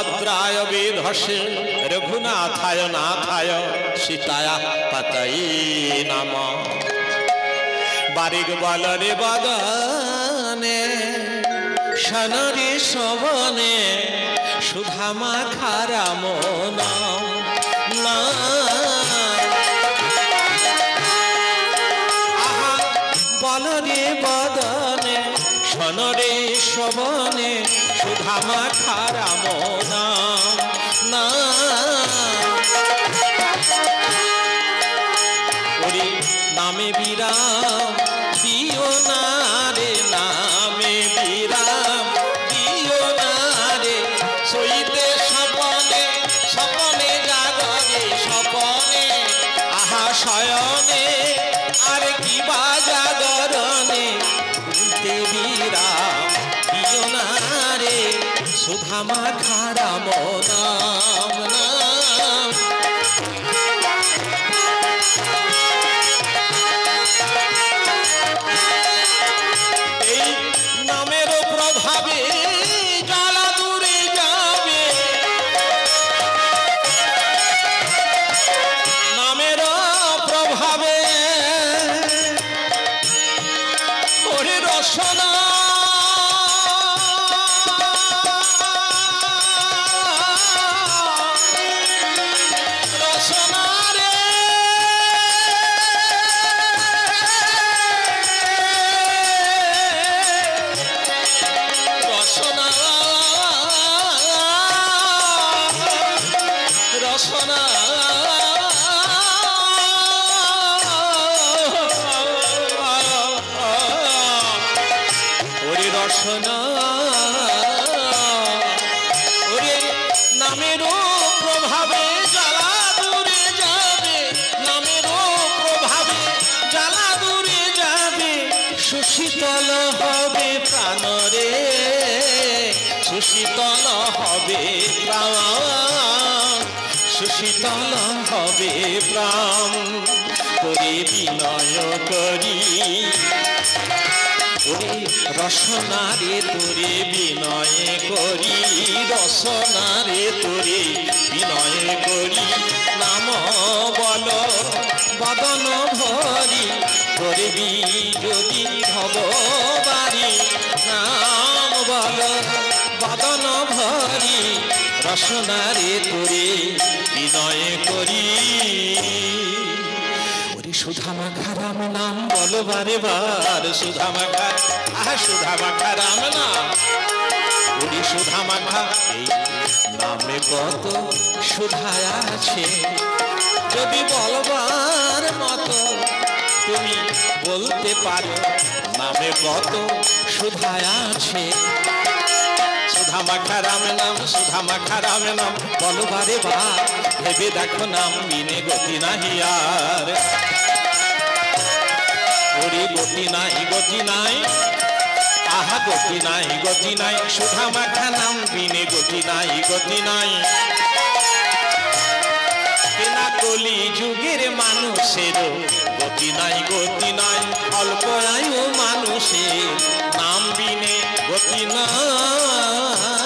ভদ্রায় বিধসে রঘুনাথায় নাথায় সীতায়া পতৈ নমঃ। বারিক বলরে বদনে শনরে শোভনে সুধামা খারাম নাম আহা বলরে বদনে শনরে শোভনে সুধামা খারাম নাম ওরে নামে বিরাম দিও না রে, নামে বিরাম দিও না রে, সইতে স্বপনে স্বপনে জাগরে স্বপনে আহা শয়নে আর কি বা জাগরণে ভুলতে বিরাম দিও না রে, সুধামা খারাম নাম নাম। এই নামের প্রভাবে জ্বালা দূরে যাবে, নামের প্রভাবে ওরে রসনা নামেরও প্রভাবে জ্বালা দূরে যাবে, নামেরও প্রভাবে জ্বালা দূরে যাবে, সুশীতল হবে প্রাণ রে, সুশীতল হবে প্রাণ, সুশীতল হবে প্রাণ। করে বিনয় করি ওরে রসনারে তোরে বিনয় করি, রসনারে তোরে বিনয় করি, নাম বল বদন ভরি করবি যদি ভববারি, নাম বল বদন ভরি রসনারে তোরে বিনয় করি। সুধামাখা রাম নাম বলো বারে বার, সুধামাখা আহা সুধামাখা রাম নাম, ওরে সুধামাখা এই নামে কত সুধা আছে, যদি বলবার মতো তুমি বলতে পারো, নামে কত সুধা আছে। সুধামাখা রাম নাম, সুধামাখা রাম নাম বলো বারে বার, ভেবে দেখো নাম বিনে গতি নাহি আর, ওরে গতি নাই গতি নাই আহা গতি নাই গতি নাই, সুধামাখা নাম বিনে গতি নাই গতি নাই। কেনা কলি যুগের মানুষের গতি নাই গতি নাই, অল্প আয়ু মানুষের নাম বিনে গতি নাই।